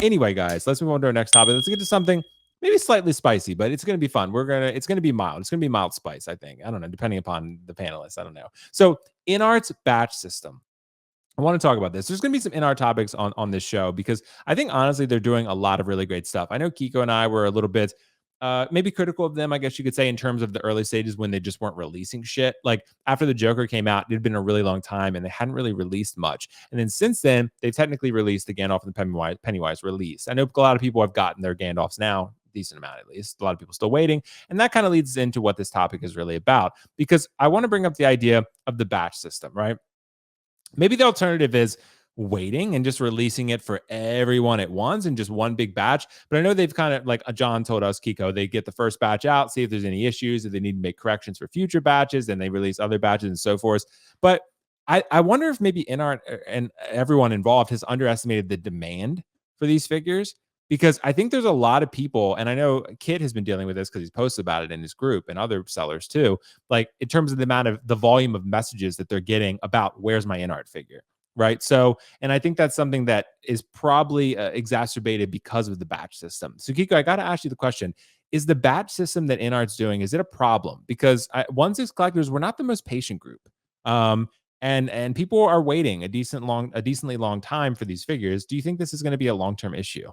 Anyway, guys, let's move on to our next topic. Let's get to something maybe slightly spicy, but it's going to be fun. It's going to be mild. It's going to be mild spice, I think. I don't know, depending upon the panelists. I don't know. So InArt's batch system. I want to talk about this. There's going to be some InArt topics on this show because I think honestly they're doing a lot of really great stuff. I know Kiko and I were a little bit maybe critical of them, I guess you could say, in terms of the early stages when they just weren't releasing shit. Like after the Joker came out, it had been a really long time and they hadn't really released much. And then since then, they've technically released the Gandalf and the Pennywise release. I know a lot of people have gotten their Gandalfs now, decent amount at least. A lot of people still waiting. And that kind of leads into what this topic is really about, because I want to bring up the idea of the batch system, right? Maybe the alternative is waiting and just releasing it for everyone at once and just one big batch. But I know they've kind of, like John told us, Kiko, they get the first batch out, see if there's any issues, if they need to make corrections for future batches, then they release other batches and so forth. But I wonder if maybe InArt and everyone involved has underestimated the demand for these figures, because I think there's a lot of people, and I know Kit has been dealing with this because he's posted about it in his group and other sellers too, like in terms of the volume of messages that they're getting about where's my InArt figure, right? So, and I think that's something that is probably exacerbated because of the batch system. So Kiko, I got to ask you the question, is the batch system that InArt's doing, is it a problem? Because one-six collectors, we're not the most patient group. And people are waiting a decently long time for these figures. Do you think this is going to be a long-term issue?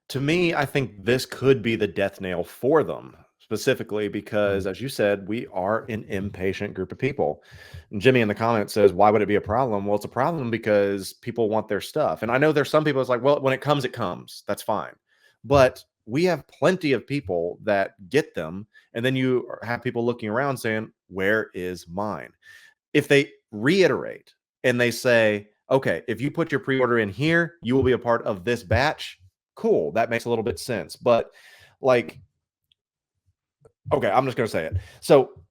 To me, I think this could be the death nail for them, specifically because, as you said, we are an impatient group of people. And Jimmy in the comments says, why would it be a problem? Well, it's a problem because people want their stuff. And I know there's some people that's like, well, when it comes, it comes. That's fine. But we have plenty of people that get them. And then you have people looking around saying, where is mine? If they reiterate and they say, okay, if you put your pre-order in here, you will be a part of this batch. Cool, that makes a little bit sense. But like, okay, I'm just gonna say it. So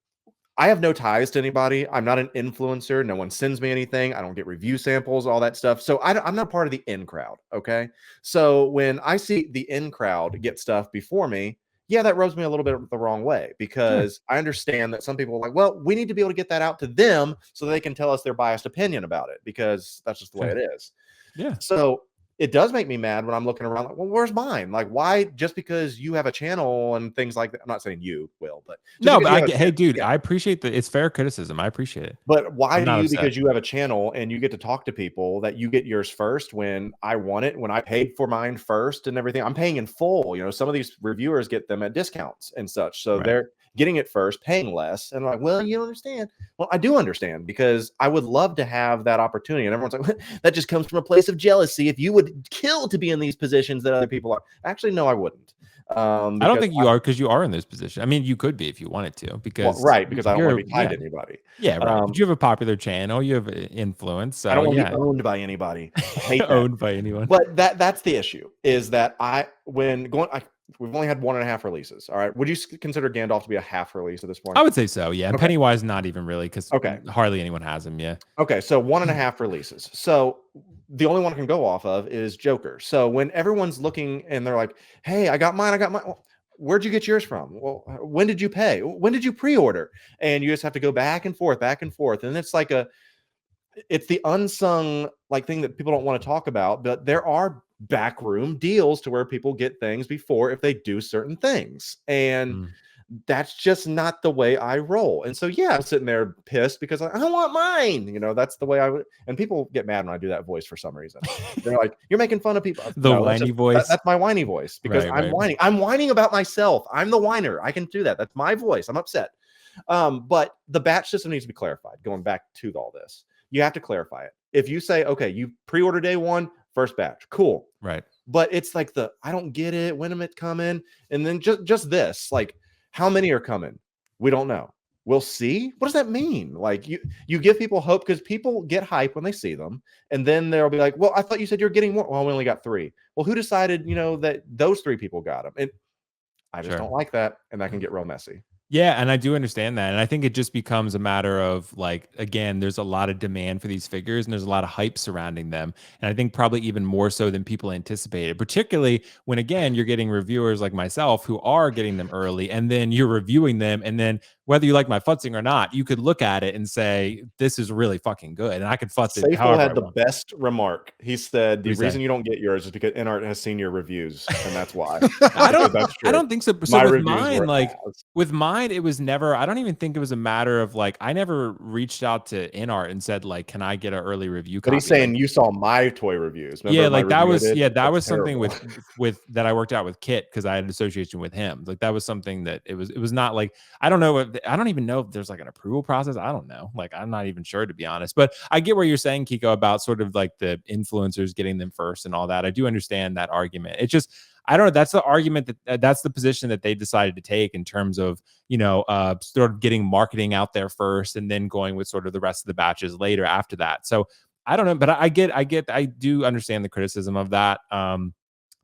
I have no ties to anybody. I'm not an influencer. No one sends me anything. I don't get review samples, all that stuff. So I'm not part of the in crowd. Okay, so when I see the in crowd get stuff before me, yeah, that rubs me a little bit the wrong way, because I understand that some people are like, well, we need to be able to get that out to them so they can tell us their biased opinion about it, because that's just the way it is. Yeah. So it does make me mad when I'm looking around like, well, where's mine? Like, why, just because you have a channel and things like that? I'm not saying you will, but no, but hey, dude, I appreciate that. It's fair criticism. I appreciate it. But why do you, because you have a channel and you get to talk to people, that you get yours first when I want it, when I paid for mine first and everything? I'm paying in full. You know, some of these reviewers get them at discounts and such. So they're getting it first, paying less. And like, well, you don't understand. Well, I do understand, because I would love to have that opportunity. And everyone's like, that just comes from a place of jealousy. If you would kill to be in these positions that other people are. Actually, no, I wouldn't. I don't think you are, because you are in this position. I mean, you could be if you wanted to, because because I don't want to be tied to anybody. Yeah, right. But you have a popular channel, you have influence. So, I don't want to be owned by anybody. I hate owned by anyone. But that's the issue, is that we've only had 1.5 releases. All right. Would you consider Gandalf to be a half release at this point? I would say so. Yeah. And Pennywise, not even really, because hardly anyone has him. Yeah. Okay. So 1.5 releases. So the only one I can go off of is Joker. So when everyone's looking and they're like, hey, I got mine. Well, where'd you get yours from? Well, when did you pay? When did you pre-order? And you just have to go back and forth. And it's like it's the unsung like thing that people don't want to talk about, but there are backroom deals to where people get things before if they do certain things. And that's just not the way I roll. And so, yeah, I'm sitting there pissed because I want mine. You know, that's the way I would. And people get mad when I do that voice for some reason. They're like, you're making fun of people. Whiny voice. That's my whiny voice, because I'm whining. I'm whining about myself. I'm the whiner. I can do that. That's my voice. I'm upset. But the batch system needs to be clarified. Going back to all this, you have to clarify it. If you say, okay, you pre-order day one, first batch, cool. Right. But it's like I don't get it. When am it coming? And then just this, like, how many are coming? We don't know. We'll see. What does that mean? Like, you give people hope, because people get hype when they see them, and then they'll be like, well, I thought you said you're getting more. Well, we only got 3. Well, who decided, that those 3 people got them? And I just don't like that, and that can get real messy. Yeah, and I do understand that. And I think it just becomes a matter of, like, again, there's a lot of demand for these figures and there's a lot of hype surrounding them. And I think probably even more so than people anticipated, particularly when, again, you're getting reviewers like myself who are getting them early, and then you're reviewing them, and then whether you like my futzing or not, you could look at it and say, this is really fucking good. And I could futz it Seyfel however had I the want. best remark. He said, the What'd he reason say? you don't get yours is because InArt has seen your reviews, and that's why. I don't That's true. I don't think so. So My with reviews mine, were like ass. with mine, it was never, I don't even think it was a matter of like, I never reached out to InArt and said, like, can I get an early review But he's copy? Like, saying you saw my toy reviews. yeah, Remember my like that review I was, did? yeah, that That's was something terrible. with that I worked out with Kit because I had an association with him. Like that was something that it was not like, I don't know if, I don't even know if there's like an approval process. I don't know. Like I'm not even sure, to be honest. But I get where you're saying, Kiko, about sort of like the influencers getting them first and all that. I do understand that argument. It's just, I don't know. That's the argument that's the position that they decided to take in terms of, sort of getting marketing out there first and then going with sort of the rest of the batches later after that. So I don't know, but I do understand the criticism of that. I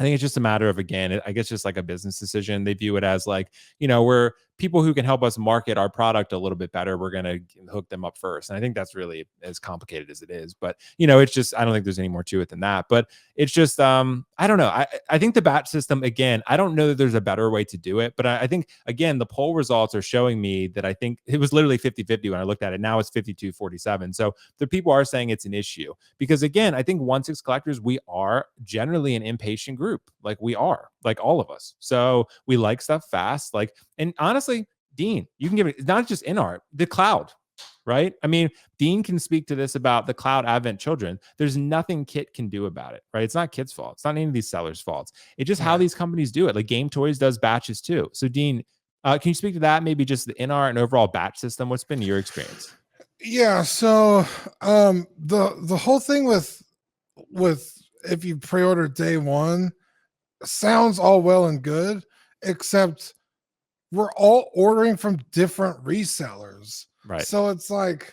think it's just a matter of, again, I guess just like a business decision. They view it as like, we're people who can help us market our product a little bit better. We're going to hook them up first. And I think that's really as complicated as it is. But, it's just, I don't think there's any more to it than that. But it's just, I don't know. I think the batch system, again, I don't know that there's a better way to do it. But I think, again, the poll results are showing me that I think it was literally 50-50 when I looked at it. Now it's 52-47. So the people are saying it's an issue. Because, again, I think 1/6 collectors, we are generally an impatient group. Like we are, like all of us. So we like stuff fast. Like, and honestly, Dean, you can give it not just InArt, the cloud, right? I mean, Dean can speak to this about the cloud advent children. There's nothing Kit can do about it, right? It's not Kit's fault. It's not any of these sellers' faults. It's just how these companies do it. Like Game Toys does batches too. So Dean, can you speak to that? Maybe just the InArt and overall batch system. What's been your experience? Yeah. So the whole thing with if you pre-order day one sounds all well and good, except we're all ordering from different resellers. Right. So it's like,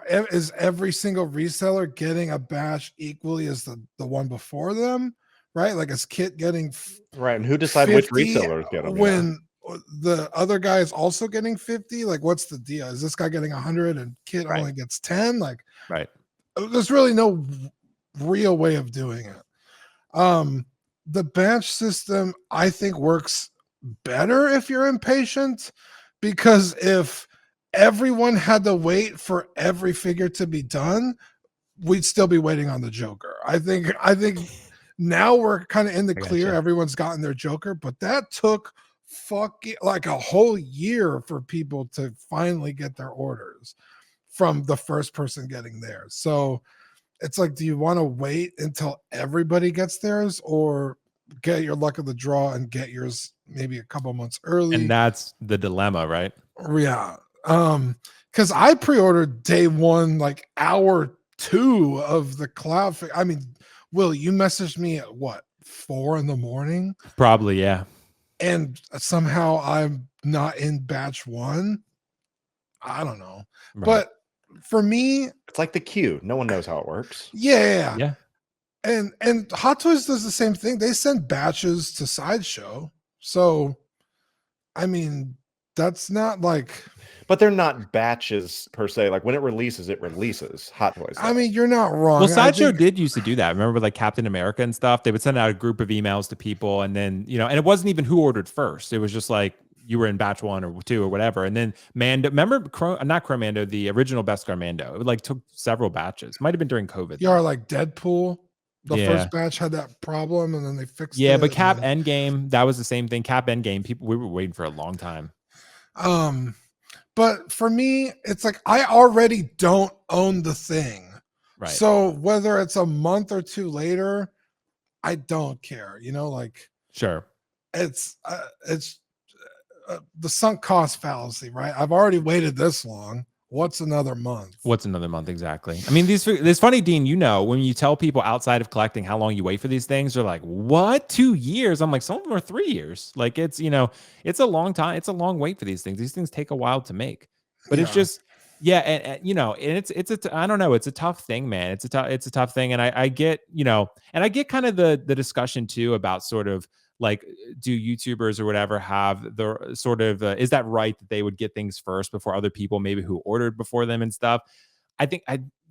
is every single reseller getting a batch equally as the one before them? Right? Like is Kit getting right? And who decide which resellers get them when the other guy is also getting 50? Like, what's the deal? Is this guy getting 100 and Kit only gets 10? Like, right? There's really no real way of doing it. The batch system, I think, works better if you're impatient, because if everyone had to wait for every figure to be done, we'd still be waiting on the Joker. I think now we're kind of in the clear. Everyone's gotten their Joker, but that took fucking like a whole year for people to finally get their orders from the first person getting theirs. So it's like, do you want to wait until everybody gets theirs, or get your luck of the draw and get yours maybe a couple months early? And that's the dilemma, right? Yeah. Because I pre-ordered day one, like hour 2 of the cloud. I mean, Will, you messaged me at what, 4 a.m? Probably, yeah. And somehow I'm not in batch 1. I don't know. Right. But for me, it's like the queue. No one knows how it works. Yeah. And Hot Toys does the same thing. They send batches to Sideshow. So, I mean, that's not like... But they're not batches per se. Like when it releases, Hot Toys. I mean, you're not wrong. Well, Sideshow did used to do that. Remember with like Captain America and stuff? They would send out a group of emails to people, and then, and it wasn't even who ordered first. It was just like you were in batch 1 or 2 or whatever. And then Mando, remember not Mando, the original Beskar Mando. It like took several batches. Might have been during COVID. Yeah, like Deadpool. The first batch had that problem, and then they fixed it. Yeah, but Cap Endgame, that was the same thing. Cap Endgame, we were waiting for a long time. But for me, it's like I already don't own the thing. Right. So whether it's a month or 2 later, I don't care. Like, sure. It's the sunk cost fallacy, right? I've already waited this long. What's another month? What's another month exactly? I mean, it's funny, Dean, when you tell people outside of collecting how long you wait for these things, they're like, what, 2 years? I'm like, some of them are 3 years. Like it's a long time. It's a long wait for these things. These things take a while to make, but it's just, and I don't know. It's a tough thing, man. It's a tough thing. And I get, and I get kind of the discussion too about sort of like, do YouTubers or whatever have the sort of, is that right that they would get things first before other people maybe who ordered before them and stuff? I think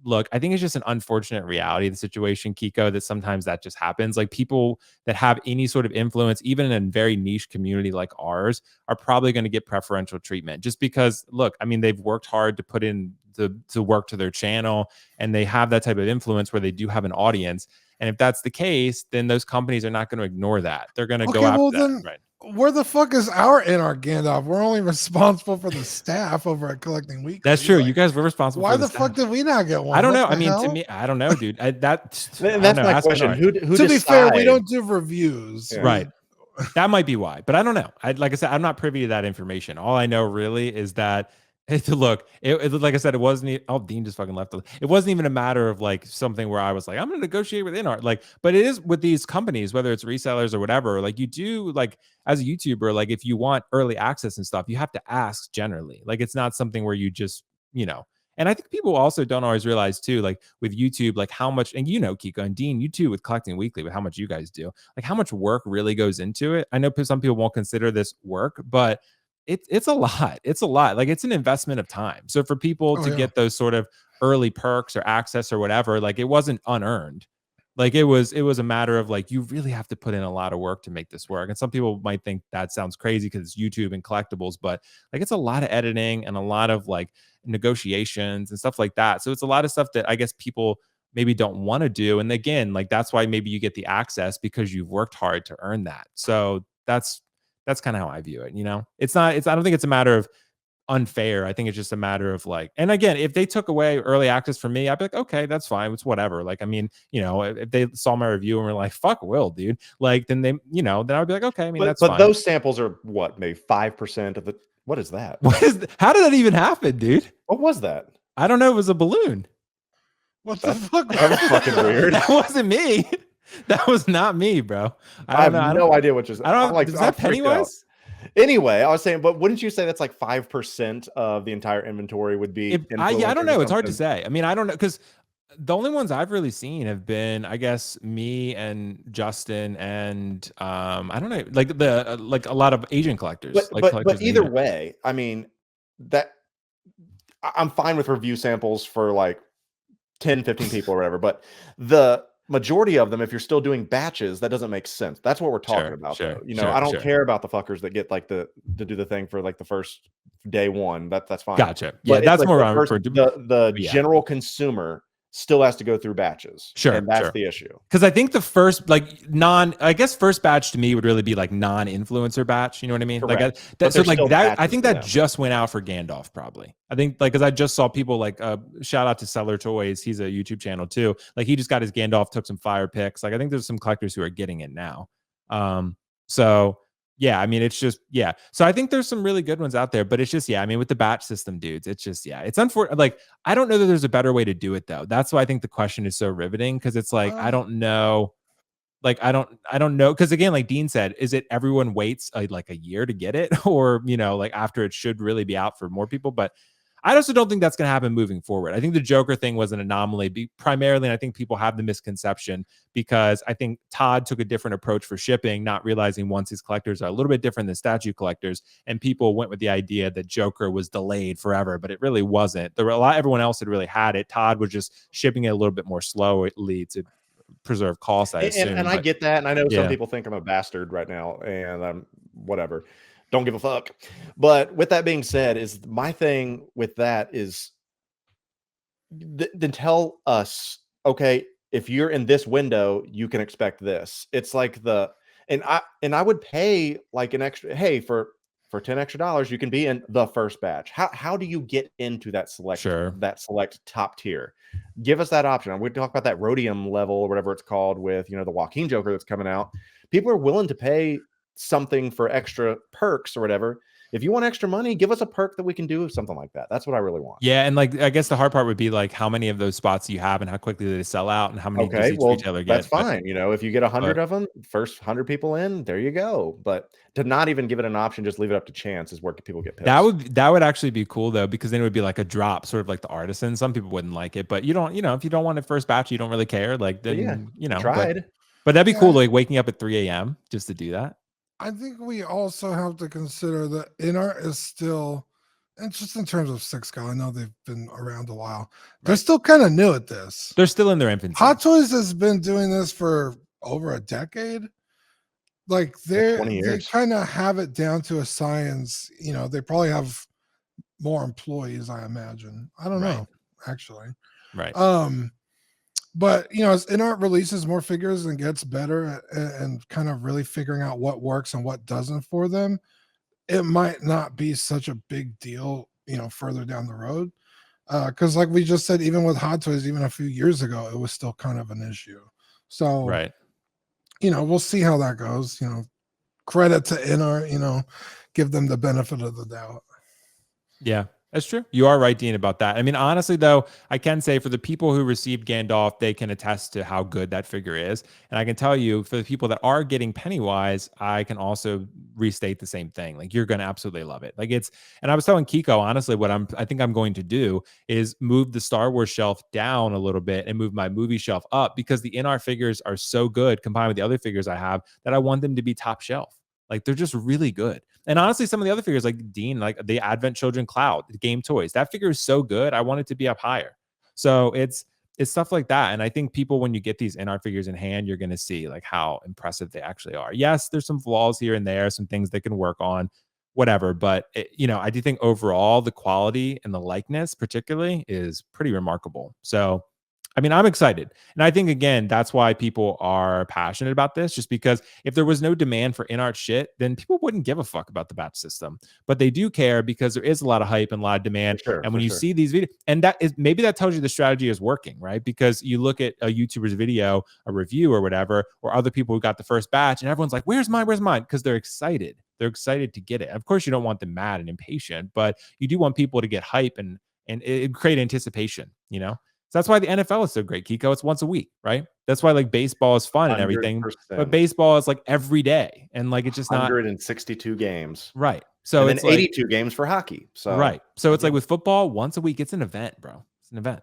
look, I think it's just an unfortunate reality of the situation, Kiko, that sometimes that just happens. Like people that have any sort of influence, even in a very niche community like ours, are probably going to get preferential treatment just because, look, I mean, they've worked hard to put in to work to their channel, and they have that type of influence where they do have an audience. And if that's the case, then those companies are not going to ignore that. They're going to go after that. Right. Where the fuck is our InArt Gandalf? We're only responsible for the staff over at Collecting Weekly. That's true. Like, you guys were responsible. Why for the fuck did we not get one? I don't know. I mean, to me, I don't know, dude. That's my question. Who to be fair, we don't do reviews, right? That might be why, but I don't know. Like I said, I'm not privy to that information. All I know really is that look, like I said, it wasn't. Oh, Dean just fucking left. It wasn't even a matter of like something where I was like, I'm going to negotiate with InArt. Like, but it is with these companies, whether it's resellers or whatever. Like, you do, like, as a YouTuber, like if you want early access and stuff, you have to ask generally. Like, it's not something where you just, And I think people also don't always realize too, like with YouTube, like how much, and Kiko and Dean, you too with Collecting Weekly, with how much you guys do, like how much work really goes into it. I know some people won't consider this work, but it's a lot. It's a lot. Like it's an investment of time. So for people to get those sort of early perks or access or whatever, like it wasn't unearned. Like it was a matter of like, you really have to put in a lot of work to make this work. And some people might think that sounds crazy because it's YouTube and collectibles, but like it's a lot of editing and a lot of like negotiations and stuff like that. So it's a lot of stuff that I guess people maybe don't want to do. And again, like that's why maybe you get the access because you've worked hard to earn that. So that's kind of how I view it. I don't think it's a matter of unfair. I think it's just a matter of like, and again, if they took away early access from me, I'd be like, okay, that's fine. It's whatever. Like, I mean, if they saw my review and were like, fuck Will, dude, like, then they, then I would be like, okay, I mean, that's fine. But those samples are what, maybe 5% of the, what is that? How did that even happen, dude? What was that? I don't know. It was a balloon. What the fuck? That was fucking weird. That wasn't me. That was not me, bro. I have no idea what just. I don't know. Is that Pennywise? Anyway, I was saying, but wouldn't you say that's like 5% of the entire inventory would be? I don't know. It's hard to say. I mean, I don't know because the only ones I've really seen have been, I guess, me and Justin and I don't know, like like a lot of Asian collectors. But either way, I mean that I'm fine with review samples for like 10, 15 people or whatever, but the majority of them, if you're still doing batches, that doesn't make sense. That's what we're talking about. Though. I don't care about the fuckers that get like to do the thing for like the first day one. That's fine. Gotcha. Yeah, that's like more the general consumer still has to go through batches. Sure. And that's the issue. Because I think the first, like, I guess first batch to me would really be like non-influencer batch. You know what I mean? Correct. Like that, I think that just went out for Gandalf probably. I think like, because I just saw people like, shout out to Seller Toys. He's a YouTube channel too. Like he just got his Gandalf, took some fire pics. Like I think there's some collectors who are getting it now. So yeah, I mean, it's just, yeah. So I think there's some really good ones out there, but it's just, yeah, I mean, with the batch system, dudes, it's just, yeah, it's unfortunate. Like, I don't know that there's a better way to do it though. That's why I think the question is so riveting. Cause it's like, I don't know. Like, I don't know. Cause again, like Dean said, is it everyone waits like a year to get it or, like after it should really be out for more people? But I also don't think that's going to happen moving forward. I think the Joker thing was an anomaly primarily. And I think people have the misconception because I think Todd took a different approach for shipping, not realizing once these collectors are a little bit different than statue collectors. And people went with the idea that Joker was delayed forever, but it really wasn't. There were everyone else had really had it. Todd was just shipping it a little bit more slowly to preserve costs, I assume. And I get that. And I know some people think I'm a bastard right now and I'm whatever. Don't give a fuck. But with that being said, is my thing with that is then tell us, okay, if you're in this window, you can expect this. It's like and I would pay like an extra, hey, for $10 extra, you can be in the first batch. How do you get into that select top tier? Give us that option. We talk about that rhodium level or whatever it's called with, the Joaquin Joker that's coming out. People are willing to pay something for extra perks or whatever. If you want extra money, give us a perk that we can do something like that. That's what I really want. Yeah, and like I guess the hard part would be like how many of those spots you have and how quickly they sell out and how many does each retailer get. That's fine. If you get 100 of them, first 100 people in, there you go. But to not even give it an option, just leave it up to chance is where people get pissed. That would actually be cool though, because then it would be like a drop, sort of like the artisan. Some people wouldn't like it, but you don't, if you don't want it first batch, you don't really care. Like then tried. But that'd be cool, like waking up at 3 a.m. just to do that. I think we also have to consider that InArt is still And just in terms of Six Gal, I know they've been around a while. They're still kind of new at this. They're still in their infancy. Hot Toys has been doing this for over a decade. Like they kind of have it down to a science. You know, they probably have more employees, I imagine. I don't know, actually. Right. But you know, as InArt releases more figures and gets better and kind of really figuring out what works and what doesn't for them, it might not be such a big deal, you know, further down the road. Because like we just said, even with Hot Toys, even a few years ago, it was still kind of an issue. So you know, we'll see how that goes. You know, credit to InArt, you know, give them the benefit of the doubt. Yeah, that's true. You are right, Dean, about that. I mean, honestly, though, I can say for the people who received Gandalf, they can attest to how good that figure is. And I can tell you, for the people that are getting Pennywise, I can also restate the same thing. Like, you're going to absolutely love it. Like, it's, and I was telling Kiko, honestly, what I think I'm going to do is move the Star Wars shelf down a little bit and move my movie shelf up, because the InArt figures are so good combined with the other figures I have that I want them to be top shelf. Like, they're just really good. And honestly, some of the other figures, like Dean, like the Advent Children Cloud, the Game Toys, that figure is so good. I want it to be up higher. So it's stuff like that. And I think people, when you get these InArt figures in hand, you're going to see like how impressive they actually are. Yes, there's some flaws here and there, some things they can work on, whatever. But you know, I do think overall the quality and the likeness, particularly, is pretty remarkable. So I mean, I'm excited. And I think, again, that's why people are passionate about this, just because if there was no demand for InArt shit, then people wouldn't give a fuck about the batch system. But they do care because there is a lot of hype and a lot of demand. And when you see these videos, and that is, maybe that tells you the strategy is working, right? Because you look at a YouTuber's video, a review or whatever, or other people who got the first batch, and everyone's like, where's mine? Where's mine? Because they're excited. They're excited to get it. Of course, you don't want them mad and impatient, but you do want people to get hype and it create anticipation, you know? So that's why the NFL is so great, Kiko. It's once a week, right? That's why like baseball is fun and everything, 100%. But baseball is like every day, and like it's just 162 games, right? So and it's then 82 games for hockey. So right. So it's like with football, once a week, it's an event, bro. It's an event.